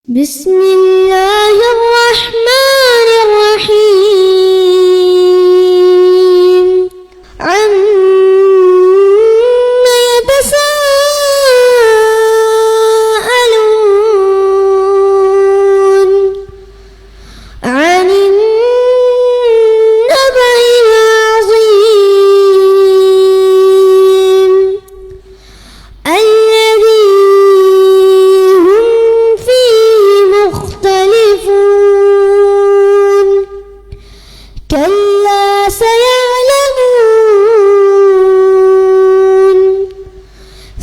بسم الله الرحمن الرحيم عما يتساءلون عن النبأ العظيم الذي هم فيه مختلفون كلا سيعلمون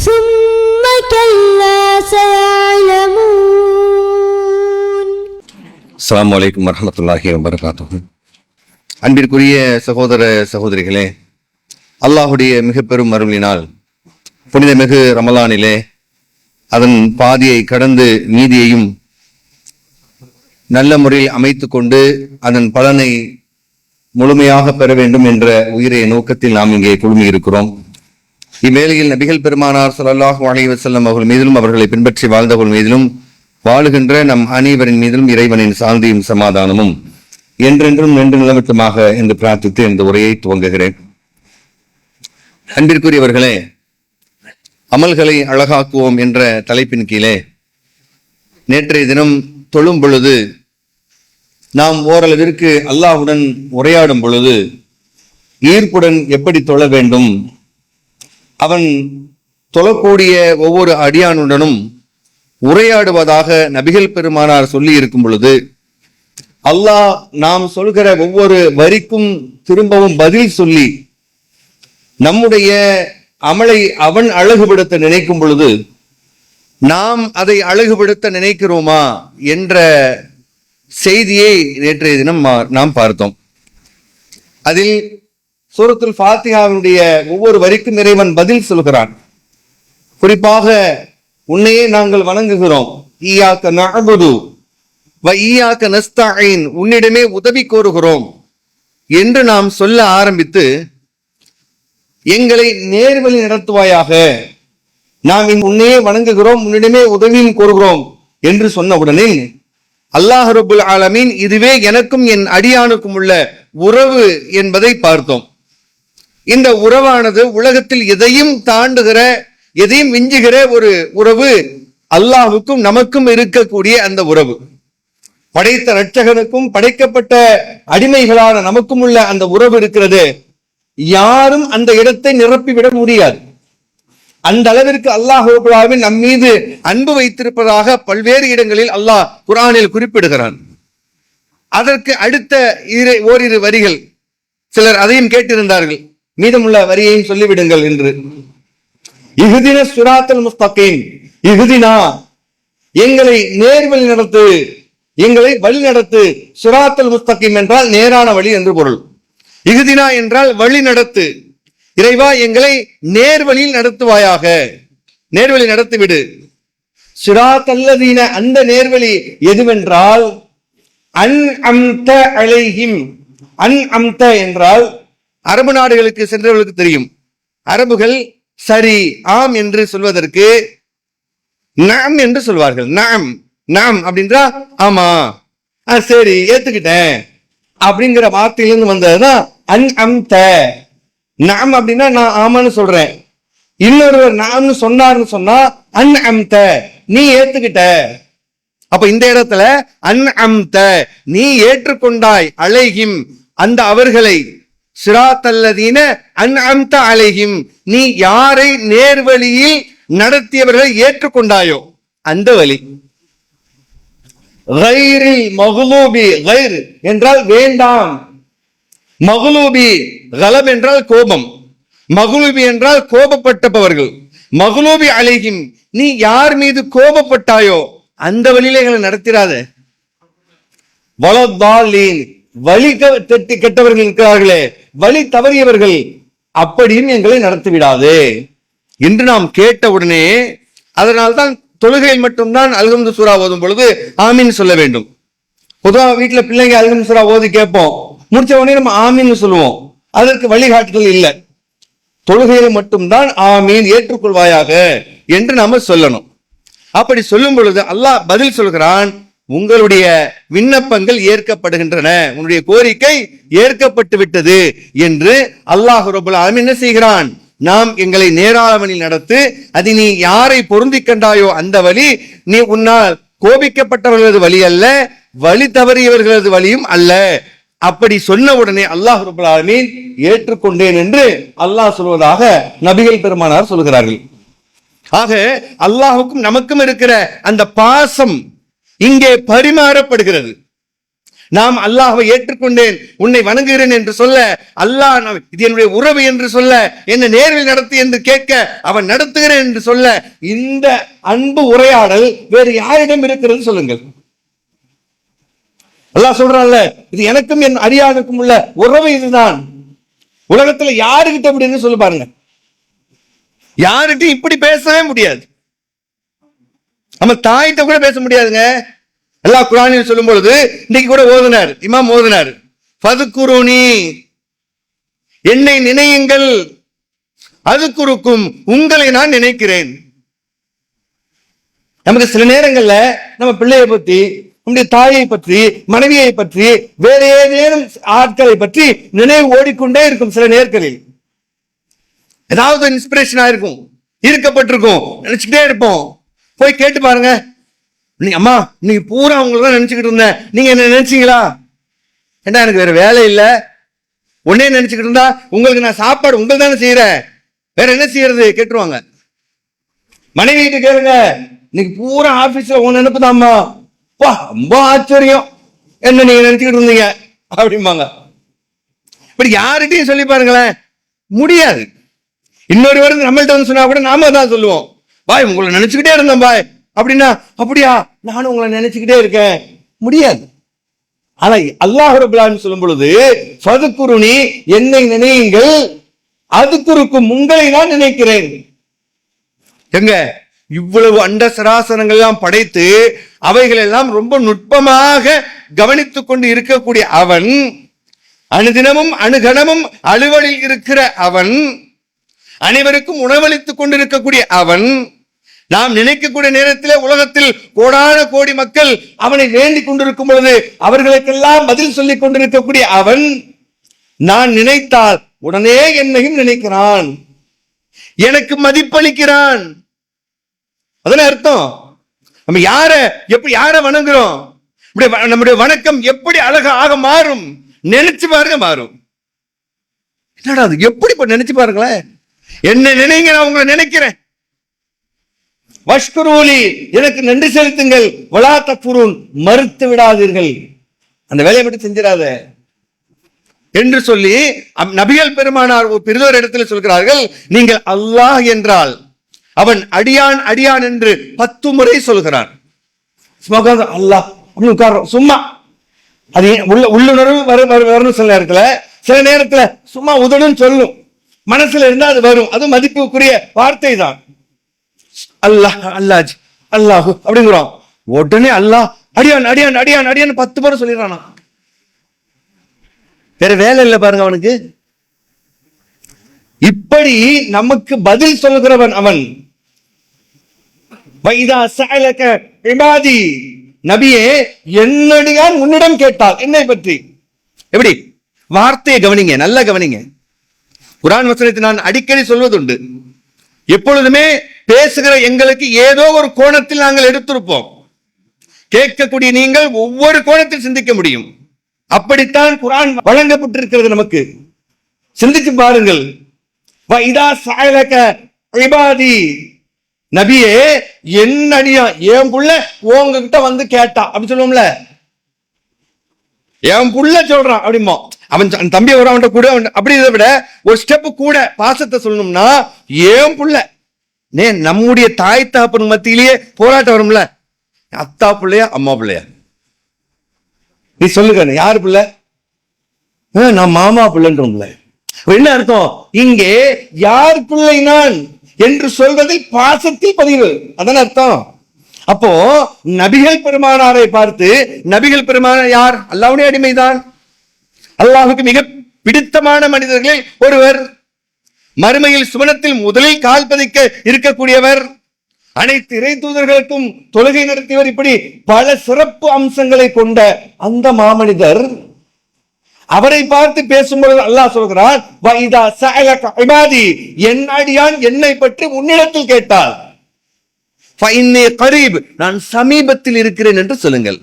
ثم كلا سيعلمون. அஸ்ஸலாமு அலைக்கும் வரஹ்மத்துல்லாஹி வபரகாத்துஹு. அன்பிற்குரிய சகோதர சகோதரிகளே, அல்லாஹுடைய மிக பெரும் அருளினால் புனித மிகு ரமலானிலே அதன் பாதியை கடந்து மீதியையும் நல்ல முறையில் அமைத்து கொண்டு அதன் பலனை முழுமையாக பெற வேண்டும் என்ற உயிரை நோக்கத்தில் நாம் இங்கே குழுமி இருக்கிறோம். இவ்வேளையில் நபிகள் பெருமானார் ஸல்லல்லாஹு அலைஹி வஸல்லம் அவர்கள் மீதிலும் அவர்களை பின்பற்றி வாழ்ந்தவர்கள் மீதிலும் வாழுகின்ற நம் அனைவரின் மீதிலும் இறைவனின் சாந்தியும் சமாதானமும் என்றென்றும் நின்று நிலவட்டமாக என்று பிரார்த்தித்து இந்த உரையை துவங்குகிறேன். அன்பிற்குரியவர்களே, அமல்களை அழகாக்குவோம் என்ற தலைப்பின் கீழே நேற்றைய தினம் தொழும் பொழுது நாம் ஓரளவிற்கு அல்லாஹுடன் உரையாடும் பொழுது ஈர்ப்புடன் எப்படி தொழ வேண்டும், அவன் தொழக்கூடிய ஒவ்வொரு அடியானுடனும் உரையாடுவதாக நபிகள் பெருமானார் சொல்லி இருக்கும் பொழுது அல்லாஹ் நாம் சொல்கிற ஒவ்வொரு வரிக்கும் திரும்பவும் பதில் சொல்லி நம்முடைய அமலை அவன் அழகுபடுத்த நினைக்கும் பொழுது நாம் அதை அழகுபடுத்த நினைக்கிறோமா என்ற செய்தியை நேற்றைய தினம் நாம் பார்த்தோம். அதில் சூரத்துல் ஃபாத்திஹாவினுடைய ஒவ்வொரு வரிக்கும் இறைவன் பதில் சொல்கிறான். குறிப்பாக உன்னையே நாங்கள் வணங்குகிறோம், ஈயாக்க நஅபுது வ ஈயாக்க நஸ்தஈன், உன்னிடமே உதவி கோருகிறோம் என்று நாம் சொல்ல ஆரம்பித்து எங்களை நேர்வழி நடத்துவாயாக, நாம் உன்னையே வணங்குகிறோம், உன்னிடமே உதவியும் கோருகிறோம் என்று சொன்ன உடனே அல்லாஹ் ரப்புல் ஆலமீன் இதுவே எனக்கும் என் அடியானுக்கும் உள்ள உறவு என்பதை பார்த்தோம். இந்த உறவானது உலகத்தில் எதையும் தாண்டுகிற, எதையும் விஞ்சுகிற ஒரு உறவு அல்லாஹுக்கும் நமக்கும் இருக்கக்கூடிய அந்த உறவு. படைத்த இரட்சகனுக்கும் படைக்கப்பட்ட அடிமைகளான நமக்கும் உள்ள அந்த உறவு இருக்கிறது. யாரும் அந்த இடத்தை நிரப்பிவிட முடியாது. அந்த அளவிற்கு அல்லாஹ் நம் மீது அன்பு வைத்திருப்பதாக பல்வேறு இடங்களில் அல்லாஹ் குர்ஆனில் குறிப்பிடுகிறான். அதற்கு அடுத்த ஓரிரு வரிகள் சிலர் அதையும் கேட்டிருந்தார்கள், மீதமுள்ள வரியையும் சொல்லிவிடுங்கள் என்று. இஹ்தின ஸிராத்தல் முஸ்தகீம், இஹ்தினா எங்களை நேர்வழி நடத்து, எங்களை வழி நடத்து. ஸிராத்தல் முஸ்தகீம் என்றால் நேரான வழி என்று பொருள். இஹ்தினா என்றால் வழி நடத்து. இறைவா எங்களை நேர்வழியில் நடத்துவாயாக, நேர்வழி நடத்திவிடு. ஸிராத்தல்லதீன, அந்த நேர்வழி எதுவென்றால் அன்அம்த அலைஹிம். அன்அம்த என்றால் அரபு நாடுகளுக்கு சென்றவர்களுக்கு தெரியும், அரபுகள் சரி ஆம் என்று சொல்வதற்கு நாம் என்று சொல்வார்கள். நாம் நாம் அப்படின்றா ஆமா, சரி ஏத்துக்கிட்டேன் அப்படிங்கிற வார்த்தையிலிருந்து வந்ததுதான் அன்அம்த. நாம் அப்படின்னா நான் ஆமான்னு சொல்றேன், இன்னொருவர் நாம்னு சொன்னார்னு சொன்னா அன்அம்த, நீ ஏத்துக்கிட்ட. அப்ப இந்த இடத்துல அன்அம்த, நீ ஏற்றுக்கொண்டாய், அலைஹிம் அந்த அவர்களை, ஸிராத்தல்லதீன அன்அம்த அலைஹிம், நீ யாரை நேர்வழியில் நடத்தியவர்களை ஏற்றுக்கொண்டாயோ அந்த வழி. கைரில் மக்லூபி, கைர் என்றால் வேண்டாம், மக்லூபி கலப் என்றால் கோபம், மக்லூபி என்றால் கோபப்பட்டவர்கள். மக்லூபி அலைஹிம், நீ யார் மீது கோபப்பட்டாயோ அந்த வழியில எங்களை நடத்திராத. வலதாலீன், வழி தட்டி கெட்டவர்கள் இருக்கிறார்களே, வழி தவறியவர்கள், அப்படியும் எங்களை நடத்திவிடாது என்று நாம் கேட்ட உடனே, அதனால்தான் தொழுகையில் மட்டும்தான் அல்ஹம்து சூரா ஓதும் பொழுது ஆமீன் சொல்ல வேண்டும். பொதுவாக வீட்டுல பிள்ளைங்க அல்ஹம்து சூரா ஓதி கேட்போம், முடிச்ச உடனே நம்ம ஆமீன் சொல்லுவோம். அதற்கு வழிகாட்டுதல் இல்லை. தொழுகையில் மட்டும்தான் ஆமீன் ஏற்றுக்கொள்வாயாக என்று நாம சொல்லணும். அப்படி சொல்லும் பொழுது அல்லாஹ் பதில் சொல்கிறான், உங்களுடைய விண்ணப்பங்கள் ஏற்கப்படுகின்றன, உன்னுடைய கோரிக்கை ஏற்கப்பட்டு விட்டது என்று அல்லாஹ் ரப்பல் ஆலமீன் என்ன செய்கிறான், நாம் எங்களை நேரான வழியில் நடத்து, அது நீ யாரை பொருந்தி கண்டாயோ அந்த வழி, நீ உன்னால் கோபிக்கப்பட்டவர்களது வழி அல்ல, வழி தவறியவர்களது வழியும் அல்ல. அப்படி சொன்ன உடனே அல்லாஹ் ரப்பல் ஆலமீன் ஏற்றுக்கொண்டேன் என்று அல்லாஹ் சொல்வதாக நபிகள் பெருமானார் சொல்கிறார்கள். ஆக அல்லாஹுக்கும் நமக்கும் இருக்கிற அந்த பாசம் இங்கே பரிமாறப்படுகிறது. நாம் அல்லாஹ்வை ஏற்றுக்கொண்டேன், உன்னை வணங்குகிறேன் என்று சொல்ல, அல்லாஹ் இது என்னுடைய உறவு என்று சொல்ல, என்ன நேரில் நடத்து என்று கேட்க அவன் நடத்துகிறேன் என்று சொல்ல, இந்த அன்பு உரையாடல் வேறு யாரிடம் இருக்கிறது சொல்லுங்கள். அல்லாஹ் சொல்றான்ல, இது எனக்கும் என் அடியானுக்கும் உள்ள உறவு இதுதான். உலகத்துல யாருகிட்ட அப்படின்னு சொல்லு பாருங்க, யாருகிட்டையும் இப்படி பேசவே முடியாது. நம்ம தாயிட்ட கூட பேச முடியாதுங்க. அல்லாஹ் குர்ஆனில் சொல்லும் பொழுது இன்னைக்கு கூட ஓதுனார், இமாம் ஓதுனார், ஃபதுக்குருனி, என்னை நினையுங்கள், அதுக்குருக்கும், உங்களை நான் நினைக்கிறேன். நமக்கு சில நேரங்கள்ல நம்ம பிள்ளையை பத்தி, நம்முடைய தாயை பற்றி, மனைவியை பற்றி, வேற ஏதேனும் ஆட்களை பற்றி நினைவு ஓடிக்கொண்டே இருக்கும். சில நேரங்களில் ஏதாவது இன்ஸ்பிரேஷனா இருக்கும், ஈர்க்கப்பட்டிருக்கும், நினைச்சுக்கிட்டே இருப்போம். போய் கேட்டு பாருங்க, நீ அம்மா நீங்க பூரா உங்களை தான் நினைச்சுக்கிட்டு இருந்தேன், நீங்க என்ன நினைச்சீங்களா? ஏன்னா எனக்கு வேற வேலை இல்லை, உன்னே நினைச்சுக்கிட்டு இருந்தா உங்களுக்கு நான் சாப்பாடு உங்களுக்கு தானே செய்யறேன், வேற என்ன செய்யறது கேட்டுருவாங்க. மனைவி கிட்ட கேளுங்க, இன்னைக்கு பூரா ஆபீஸ்ல உன் நினைப்பு தான்மா, ரொம்ப ஆச்சரியம், என்ன நீங்க நினைச்சுக்கிட்டு இருந்தீங்க அப்படிம்பாங்க. இப்படி யார்கிட்டையும் சொல்லி பாருங்களேன், முடியாது. இன்னொரு வருது நம்மள்ட்ட வந்து சொன்னா கூட நாம தான் சொல்லுவோம், பாய் உங்களை நினைச்சுக்கிட்டே இருந்தேன் பாய் அப்படின்னா, அப்படியா நானும் உங்களை நினைச்சுக்கிட்டே இருக்கேன், முடியாது. ஆனா அல்லாஹ் ரப்பல் ஆலமீன் சொல்லும் பொழுது, ஃபதுக்குருனி, என்னை நினையுங்கள், அதுக்குருக்கும், உங்களை நான் நினைக்கிறேன். எங்க இவ்வளவு அண்ட சராசரங்கள் எல்லாம் படைத்து அவைகள் எல்லாம் ரொம்ப நுட்பமாக கவனித்துக் கொண்டு இருக்கக்கூடிய அவன், அனுதினமும் அணுகணமும் அலுவலில் இருக்கிற அவன், அனைவருக்கும் உணவளித்துக் கொண்டிருக்கக்கூடிய அவன், நாம் நினைக்கக்கூடிய நேரத்தில் உலகத்தில் கோடான கோடி மக்கள் அவனை வேண்டிக் கொண்டிருக்கும் பொழுது அவர்களுக்கெல்லாம் பதில் சொல்லிக் கொண்டிருக்கக்கூடிய அவன், நான் நினைத்தால் உடனே என்னையும் நினைக்கிறான், எனக்கு மதிப்பளிக்கிறான். அதன அர்த்தம். நம்ம யார வணங்குறோம், நம்முடைய வணக்கம் எப்படி அழகாக மாறும், நினைச்சு பாருங்க மாறும். என்னடா அது, எப்படி நினைச்சு பாருங்களேன், என்ன நினைங்க, நான் உங்களை நினைக்கிறேன். வஷ்குரூலி, எனக்கு நன்றி செலுத்துங்கள், வலா தக்ஃபுரூன், மறுத்து விடாதீர்கள், அந்த வேலையை மட்டும் செஞ்சிடாத என்று சொல்லி நபிகள் பெருமானார் பெரிதோர் இடத்துல சொல்கிறார்கள், நீங்கள் அல்லாஹ் என்றால் அவன் அடியான் அடியான் என்று 10 முறை சொல்கிறான். அல்லாஹ் அப்படின்னு உட்கார்றோம் சும்மா, அது உள்ளுணர்வு வரணும். சில நேரத்துல சும்மா உதடும் சொல்லும், மனசுல இருந்தா அது வரும், அது மதிப்புக்குரிய வார்த்தை தான். அல்லாஹ் அல்லாஹ் அல்லாஹு அப்படிங்கிறோம், உடனே அல்லாஹ் அடியான் அடியான் அடியான் அடியான் 10 முறை சொல்லிடுறானா. வேற வேலை இல்லை பாருங்க அவனுக்கு. இப்படி நமக்கு பதில் சொல்லுகிறவன் அவன். வைதா சஅலக இபாதி, நபியே என்னடியான் உன்னிடம் கேட்டால் என்னை பற்றி, எப்படி வார்த்தையை கவனிங்க, நல்லா கவனிங்க. குர்ஆன் வசனத்தை நான் அடிக்கடி சொல்வதுண்டு, எப்பொழுதுமே பேசுகிற எங்களுக்கு ஏதோ ஒரு கோணத்தில் நாங்கள் எடுத்திருப்போம், கேட்கக்கூடிய நீங்கள் ஒவ்வொரு கோணத்தில் சிந்திக்க முடியும். அப்படித்தான் குர்ஆன் வழங்கப்பட்டிருக்கிறது நமக்கு. சிந்திச்சு பாருங்கள். வைதா சஅலக இபாதி, நபியே என்னடியா என் புள்ள உங்ககிட்ட வந்து கேட்டா அப்படி சொல்லுவோம்ல, என் புள்ள சொல்றான் அப்படிமா, அவன் தம்பி வர அவன்கிட்ட கூட, அப்படி இதை விட ஒரு ஸ்டெப் கூட பாசத்தை சொல்லணும்னா, என் புள்ள நம்முடைய தாய் தகப்பன் மத்தியிலேயே போராட்டம் வரும்ல, அத்தா பிள்ளையா அம்மா பிள்ளையா, நீ சொல்லுங்க யாரு பிள்ளை, நான் மாமா பிள்ளைன்றோம்ல. என்ன அர்த்தம், இங்கே யார் பிள்ளை நான் என்று சொல்வதில் பாசத்தில் பதிவு, அதான் அர்த்தம். அப்போ நபிகள் பெருமானாரை பார்த்து, நபிகள் பெருமானார் யார், அல்லாஹ்வுடைய அடிமைதான், அல்லாஹ்வுக்கு மிக பிடித்தமான மனிதர்களில் ஒருவர், மறுமையில் சுவனத்தில் முதலில் கால் பதிக்க இருக்கக்கூடியவர், அனைத்து இறை தூதர்களுக்கும் தொழுகை நடத்தியவர், இப்படி பல சிறப்பு அம்சங்களை கொண்ட அந்த மாமனிதர் அவரை பார்த்து பேசும்பொழுது அல்லாஹ் சொல்கிறான், வைதா சஅலக இபாதி, என் அடியான் என்னை பற்றி உன்னிடத்தில் கேட்டால் ஃபஇன்னி கரீப், நான் சமீபத்தில் இருக்கிறேன் என்று சொல்லுங்கள்.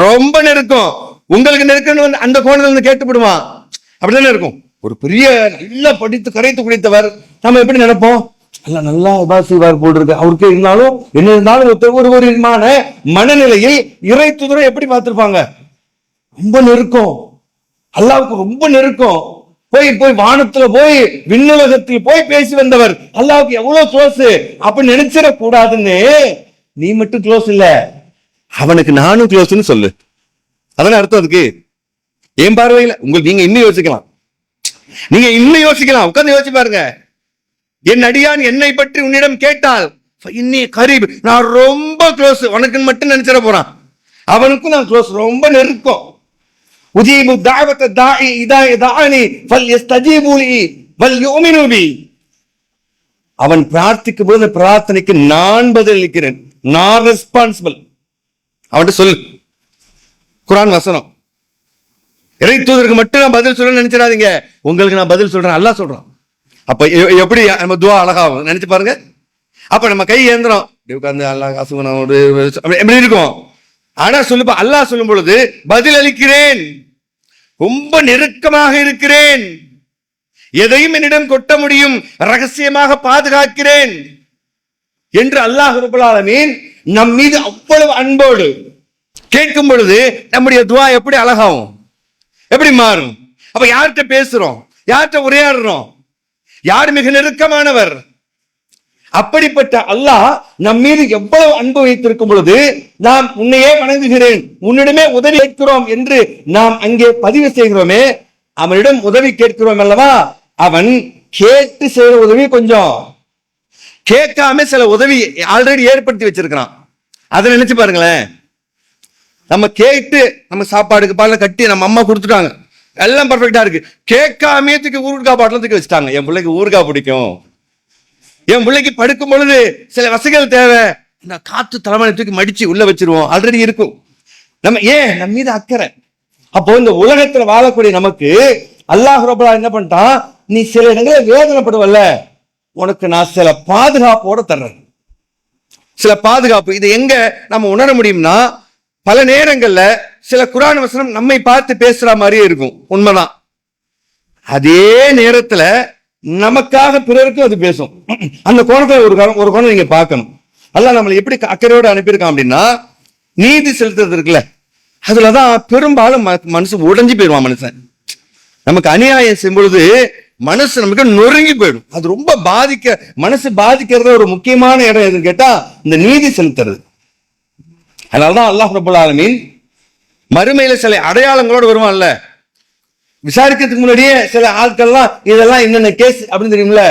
ரொம்ப நெருக்கம். உங்களுக்கு நெருக்கம் அந்த கோணத்துல இருந்து கேட்டுப்படுவான். அப்படிதானே இருக்கும். ஒரு பெரிய நல்லா படித்து கரைத்து குடித்தவர் நம்ம எப்படி நினைப்போம், நல்லா செய்வார் போல் இருக்கு அவருக்கு. இருந்தாலும் என்ன இருந்தாலும் ஒரு விதமான மனநிலையில் இறை தூதரை எப்படி பார்த்திருப்பாங்க, ரொம்ப நெருக்கம், அல்லாஹ்வுக்கு ரொம்ப நெருக்கம். போய் வானத்துல போய் விண்ணுலகத்தில் போய் பேசி வந்தவர் அல்லாஹ்வுக்கு எவ்வளவு க்ளோஸ். அப்ப நினைச்சிட கூடாதுன்னு, நீ மட்டும் க்ளோஸ் இல்ல, அவனுக்கு நானும் க்ளோஸ்ன்னு சொல்லு. அதான அர்த்தம் அதுக்கு. என் பார்வையில உங்களுக்கு நீங்க இன்னும் யோசிக்கலாம், நீங்க இன்னும் யோசிக்கலாம், உட்கார்ந்து யோசிச்சு பாருங்க. என் அடியான் என்னை பற்றி உன்னிடம் கேட்டால் இன்னி கரீப், நான் ரொம்ப க்ளோஸ், உனக்குன்னு மட்டும் நினைச்சிட போறான், அவனுக்கும் நான் க்ளோஸ், ரொம்ப நெருக்கம். உஜீபு தாவத தாஇ இதா யதானி ஃபல்யஸ்தஜீபு லி வல்யுமினு பி, அவன் பிரார்த்திக்கும் போது பிரார்த்தனைக்கு நான் பதிலளிக்கிறேன், நான் ரெஸ்பான்சிபிள். அவன்கிட்ட சொல்லு. குர்ஆன் வசனம். இறை தூதருக்கு மட்டும் நான் பதில் சொல்றேன்னு நினைச்சிடாதீங்க, உங்களுக்கு நான் பதில் சொல்றேன் அல்லாஹ் சொல்றான். அப்ப எப்படி நம்ம துவா அழகாகும் நினைச்சு பாருங்க. அப்ப நம்ம கை ஏந்திரம் உட்கார்ந்து அல்லாஹ் அசுவனோடு எப்படி இருக்கும். ஆனா சொல்லுப்பா, அல்லாஹ் சொல்லும் பொழுது பதில் அளிக்கிறேன், ரொம்ப நெருக்கமாக இருக்கிறேன், எதையும் என்னிடம் கொட்ட முடியும், ரகசியமாக பாதுகாக்கிறேன் என்று அல்லாஹ் ரப்பல் ஆலமீன் நம் மீது அவ்வளவு அன்போடு கேட்கும் பொழுது நம்முடைய துவா எப்படி அழகாகும், எப்படி மாறும். அப்ப யார்கிட்ட பேசுறோம், யார்கிட்ட உரையாடுறோம், யார் மிக நெருக்கமானவர். அப்படிப்பட்ட அல்லாஹ் நம் மீது எவ்வளவு அன்பு வைத்திருக்கும் பொழுது நாம் உன்னையே வணங்குகிறேன், உன்னிடமே உதவி கேட்கிறோம் என்று நாம் அங்கே பதிவு செய்கிறோமே, அவனிடம் உதவி கேட்கிறோம் அல்லவா. அவன் கேட்டு செய்யற உதவி கொஞ்சம், கேட்காம சில உதவி ஆல்ரெடி ஏற்படுத்தி வச்சிருக்கிறான். அதை நினைச்சு பாருங்களேன். நம்ம கேட்டு நம்ம சாப்பாடுக்கு பால கட்டி நம்ம அம்மா கொடுத்துட்டாங்க, எல்லாம் பர்ஃபெக்டா இருக்கு, கேட்காமே தூக்கி ஊறுகாய் பாட்டில தூக்கி வச்சுட்டாங்க. என் பிள்ளைக்கு ஊறுகாய் பிடிக்கும், என் பிள்ளைக்கு படுக்கும் பொழுது சில வசதிகள் தேவை, இந்த காத்து தலைமணி தூக்கி மடிச்சு உள்ள வச்சிருவோம், ஆல்ரெடி இருக்கும். நம்ம நம்ம மீது அக்கறை. அப்போ இந்த உலகத்துல வாழக்கூடிய நமக்கு அல்லாஹ் ரப்பல் ஆலமீன் என்ன பண்ணிட்டான், நீ சில இடங்களில் வேதனைப்படுவல்ல, உனக்கு நான் சில பாதுகாப்போட தர்றேன். சில பாதுகாப்பு. இது எங்க நம்ம உணர முடியும்னா, பல நேரங்கள்ல சில குர்ஆன் வசனம் நம்மை பார்த்து பேசுற மாதிரியே இருக்கும், உண்மைதான். அதே நேரத்துல நமக்காக பிறருக்கும் அது பேசும். அந்த கோணத்துல ஒரு கோணம் நீங்க பார்க்கணும். அல்லாஹ் நம்மளை எப்படி அக்கறையோட அனுப்பியிருக்கான் அப்படின்னா, நீதி செலுத்துறது இருக்குல்ல, அதுலதான் பெரும்பாலும் மனுஷன் உடைஞ்சு போயிடுவான். மனுஷன் நமக்கு அநியாயம் செய்யும் பொழுது மனசு நமக்கு நொறுங்கி போயிடும். அது ரொம்ப மனசு பாதிக்கிறத ஒரு முக்கியமான இடம் எதுன்னு கேட்டா இந்த நீதி செலுத்துறது. அதனாலதான் அல்லாஹ் ரப்பல் ஆலமீன் மறுமையில சில அடையாளங்களோடு வருவான்ல, விசாரிக்கிறதுக்கு முன்னாடியே சில ஆட்கள்லாம் இதெல்லாம் என்னென்ன கேஸ் அப்படின்னு தெரியும்ல.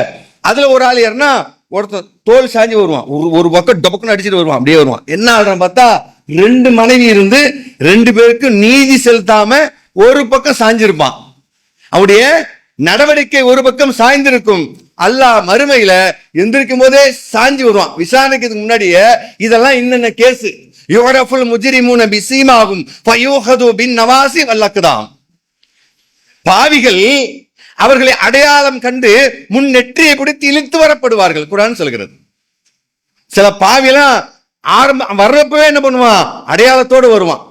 அதுல ஒரு ஆள் யாருன்னா, ஒருத்தன் தோல் சாஞ்சி வருவான், ஒரு பக்கம் டொபக்குன்னு அடிச்சுட்டு வருவான், அப்படியே வருவான். என்ன ஆடுறான் பார்த்தா, 2 மனைவி இருந்து 2 பேருக்கு நீதி செலுத்தாம ஒரு பக்கம் சாஞ்சிருப்பான். அவருடைய நடவடிக்கை ஒரு பக்கம் சாய்ந்திருக்கும். அல்லாஹ் மறுமையில எந்திரிக்கும் போதே சாஞ்சி வருவான். விசாரணைக்கு முன்னாடியே இதெல்லாம் என்னென்ன கேஸ், யுரஃபுல் முஜ்ரிமூன பிஸீமாஹும் ஃபயூஹது பின் நவாசி வல்லக்தாம். பாவிகள் அவர்களை அடையாளம் கண்டு முன் நெற்றியை பிடித்து இழுத்து வரப்படுவார்கள், குர்ஆன் சொல்கிறது. சில பாவியெல்லாம் வர்றப்பவே என்ன பண்ணுவான், அடையாளத்தோடு வருவான்.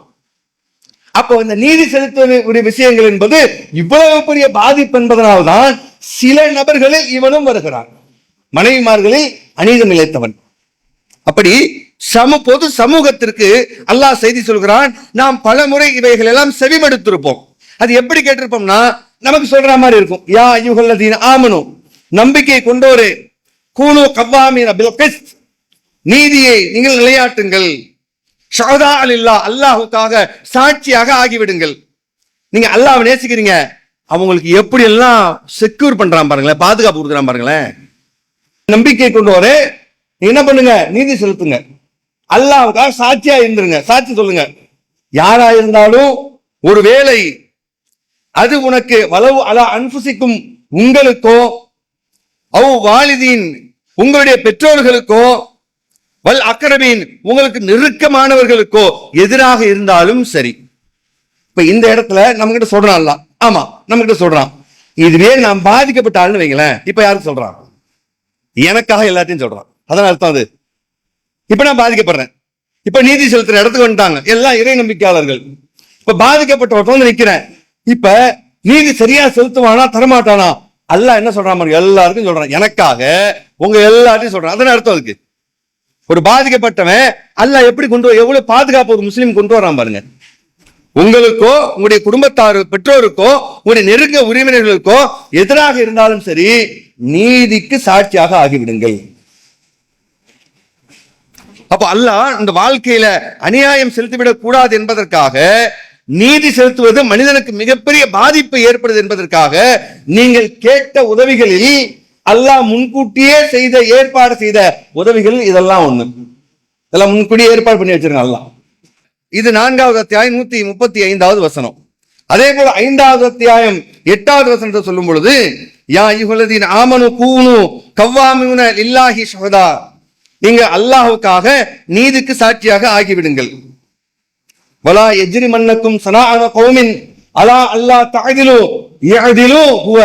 அப்போ இந்த நீதி செலுத்துவதற்குரிய விஷயங்கள் என்பது இவ்வளவு பெரிய பாதிப்பு என்பதனால்தான் சில நபர்களில் இவனும் வருகிறான், மனைவிமார்களில் அநீதம் இழைத்தவன். அப்படி பொது சமூகத்திற்கு அல்லாஹ் செய்தி சொல்கிறான். நாம் பல முறை இவைகள் எல்லாம் செவிமடுத்திருப்போம். அது எப்படி கேட்டிருப்போம்னா, நமக்கு சொல்ற மாதிரி இருக்கும். யா அய்யுஹல்லதீன ஆமனு, நம்பிக்கை கொண்டோரே, கூனு கவ்வாமீன பில் கிஸ்த், நீதியை நீங்கள் நிலையாட்டுங்கள், ஷஹதா லில்லாஹ், அல்லாஹ்வுக்காக சாட்சியாக ஆகிவிடுங்கள். நீங்க அல்லாஹ்வை நேசிக்கிறீங்க, அவங்களுக்கு எப்படி எல்லாம் செக்யூர் பண்றான் பாருங்களேன், பாதுகாப்பு கொடுக்குறான் பாருங்களேன். நம்பிக்கை கொண்டோரே என்ன பண்ணுங்க, நீதி செலுத்துங்க, அல்லாஹ்வுக்காக சாட்சியா இருந்துருங்க, சாட்சி சொல்லுங்க. யாரா இருந்தாலும் ஒருவேளை அது உனக்கு வலவு அலா அன்ஃபுசிக்கும், உங்களுக்கோ அவ் வாலிதீன் உங்களுடைய பெற்றோர்களுக்கோ வல் அக்ரபீன் உங்களுக்கு நெருக்கமானவர்களுக்கோ எதிராக இருந்தாலும் சரி. இப்ப இந்த இடத்துல நம்ம கிட்ட சொல்றான்ல, ஆமா நம்ம கிட்ட சொல்றான், இதுவே நான் பாதிக்கப்பட்ட ஆள்னு வைங்களேன். இப்ப யாருக்கு சொல்றான்? எனக்காக எல்லாத்தையும் சொல்றான். அதான் அர்த்தம் அது. இப்ப நான் பாதிக்கப்படுறேன். இப்ப நீதி செலுத்துற இடத்துக்கு வந்துட்டாங்க எல்லாம் இறை நம்பிக்கையாளர்கள். இப்ப பாதிக்கப்பட்ட ஒருத்தவங்க நிக்கிறேன். இப்ப நீதி சரியா செலுத்துவானா தரமாட்டானா? அல்லாஹ் என்ன சொல்றான்? எல்லாருக்கும் சொல்றான், எனக்காக உங்க எல்லாத்தையும் சொல்றான். அதான் அர்த்தம் அதுக்கு. ஒரு பாதிக்கப்பட்டவன் அல்லாஹ் எப்படி எவ்வளவு பாதுகாப்பு ஒரு முஸ்லீம் கொண்டு வரான் பாருங்க. உங்களுக்கோ உங்களுடைய குடும்பத்தாரு பெற்றோருக்கோ உங்களுடைய நெருங்க உறவினர்களுக்கோ எதிராக இருந்தாலும் சரி, நீதிக்கு சாட்சியாக ஆகிவிடுங்கள். அப்ப அல்லாஹ் இந்த வாழ்க்கையில அநியாயம் செலுத்திவிடக் கூடாது என்பதற்காக, நீதி செலுத்துவது மனிதனுக்கு மிகப்பெரிய பாதிப்பை ஏற்படுது என்பதற்காக நீங்கள் கேட்ட உதவிகளில் அல்லாஹ் முன்கூட்டியே ஏற்பாடு செய்த உதவிகள் இதெல்லாம் ஒண்ணு. இதெல்லாம் முன்கூட்டியே ஏற்பாடு பண்ணி வச்சிருங்க அல்லாஹ். இது 4வது அத்தியாயம் 135வது வசனம். அதே போல 5வது அத்தியாயம் 8வது வசனத்தை சொல்லும் பொழுது, யா அய்யுஹல்லதீன ஆமனு கூனு கவ்வாமீன லில்லாஹி ஷுஹதா, நீங்க அல்லாஹ்வுக்காக நீதிக்கு சாட்சியாக ஆகிவிடுங்கள். வலா யஜ்ரிமன்னக்கும் ஸனாஅன கௌமின் அலா அல்லா தஅதிலு யஅதிலு ஹுவ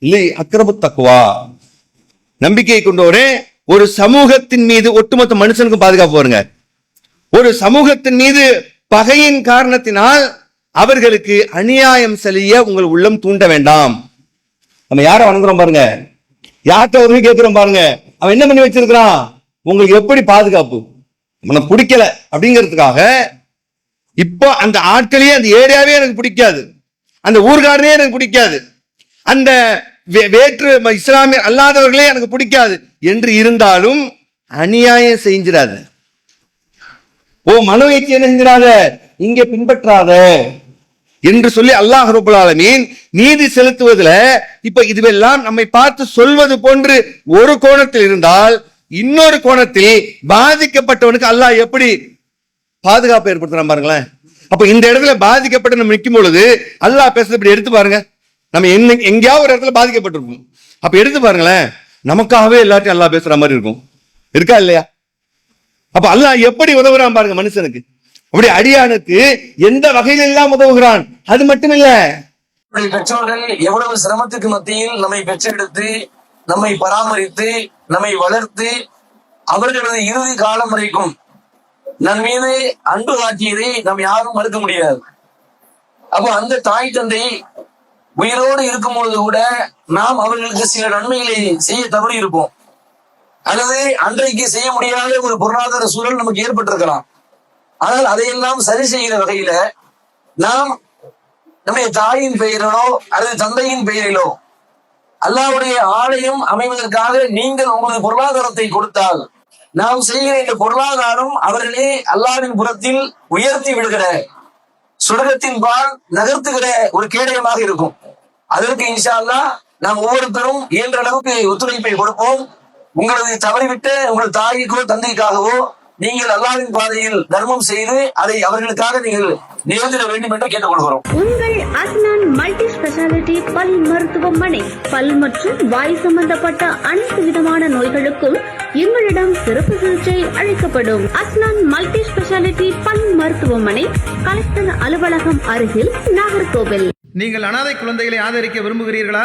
லி அக்ரபுத் தக்வா. நம்பிக்கை கொண்டோரே, ஒரு சமூகத்தின் மீது ஒட்டுமொத்த மனுஷனுக்கு பாதுகாப்பு வருங்க. ஒரு சமூகத்தின் மீது பகையின் காரணத்தினால் அவர்களுக்கு அநியாயம் செய்ய உங்கள் உள்ளம் தூண்ட வேண்டாம். நம்ம யாரை வணங்குறோம் பாருங்க, யார்கிட்ட உதவி கேட்கிறோம் பாருங்க, அவன் என்ன பண்ணி வச்சிருக்கிறான்? உங்களுக்கு எப்படி பாதுகாப்பு நம்ம பிடிக்கல அப்படிங்கிறதுக்காக இப்போ அந்த ஆட்களையே, அந்த ஏரியாவே எனக்கு பிடிக்காது, அந்த ஊர்காரனே எனக்கு பிடிக்காது, அந்த வேற்று இஸ்லாமிய அல்லாதவர்களே எனக்கு பிடிக்காது என்று இருந்தாலும் அநியாயம் செஞ்சிடாத. ஓ மனோய்க்கு என்ன செஞ்சிடாத, இங்கே பின்பற்றாத என்று சொல்லி அல்லாஹ் ரப்பல் ஆலமீன் நீதி செலுத்துவதில் இப்ப இதுவெல்லாம் நம்மை பார்த்து சொல்வது போன்று ஒரு கோணத்தில் இருந்தால், இன்னொரு கோணத்தில் பாதிக்கப்பட்டவனுக்கு அல்லாஹ் எப்படி பாதுகாப்பு ஏற்படுத்துறான் பாருங்களேன். அப்ப இந்த இடத்துல பாதிக்கப்பட்டு நம்ம நிற்கும் பொழுது அல்லாஹ் பேசுறது இப்படி எடுத்து பாருங்க. நம்ம எங்கேயாவது ஒரு இடத்துல பாதிக்கப்பட்டிருக்கும், அப்ப எடுத்து பாருங்களேன், நமக்காகவே எல்லாத்தையும் அல்லாஹ் பேசுற மாதிரி இருக்கும். இருக்கா இல்லையா? அப்ப அல்லாஹ் எப்படி உதவுறான் பாருங்க மனுஷனுக்கு. அப்படி அடியானுக்கு எந்த வகையில் எல்லாம் உதவுகிறான். அது மட்டும் இல்ல, பெற்றோர்கள் எவ்வளவு சிரமத்துக்கு மத்தியில் நம்மை பெற்றெடுத்து நம்மை பராமரித்து நம்மை வளர்த்து அவர்களது இறுதி காலம் வரைக்கும் நம் மீது அன்பு காட்டியதை நாம் யாரும் மறுக்க முடியாது. அப்போ அந்த தாய் தந்தை உயிரோடு இருக்கும் பொழுது கூட நாம் அவர்களுக்கு சில நன்மைகளை செய்ய தவறி இருப்போம், அல்லது அன்றைக்கு செய்ய முடியாத ஒரு பொருளாதார சூழல் நமக்கு ஏற்பட்டிருக்கலாம். ஆனால் அதையெல்லாம் சரி செய்கிற வகையில நாம் நம்முடைய தாயின் பெயரிலோ அல்லது தந்தையின் பெயரிலோ அல்லாஹ்வுடைய ஆலயம் அமைவதற்காக நீங்கள் உங்களது பொருளாதாரத்தை கொடுத்தால், நாம் செய்கிற இந்த பொருளாதாரம் அவர்களே அல்லாஹ்வின் புறத்தில் உயர்த்தி விடுகிற சுடகத்தின் பால் நகர்த்துகிற ஒரு கேடயமாக இருக்கும். அதற்கு இன்ஷா அல்லாஹ் நாம் ஒவ்வொருத்தரும் இயன்ற அளவுக்கு ஒத்துழைப்பை கொடுப்போம். உங்களது தவறிவிட்ட உங்கள் தாய்க்கோ தந்தைக்காகவோ நீங்கள் அல்லாஹ்வின் பாதையில் தர்மம் செய்து அதை அவர்களுக்காக நீங்கள் நிகழ்த்திட வேண்டும் என்று கேட்டுக்கொள்கிறோம். உங்கள் அஸ்னான் மல்டி ஸ்பெஷாலிட்டி பல் மருத்துவமனை, பல் மற்றும் வாய் சம்பந்தப்பட்ட அனைத்து விதமான நோய்களுக்கும் எங்களிடம் சிறப்பு சிகிச்சை அளிக்கப்படும். அஸ்னான் மல்டி ஸ்பெஷாலிட்டி பல் மருத்துவமனை, கலெக்டர் அலுவலகம் அருகில், நாகர்கோவில். நீங்கள் அனாதை குழந்தைகளை ஆதரிக்க விரும்புகிறீர்களா?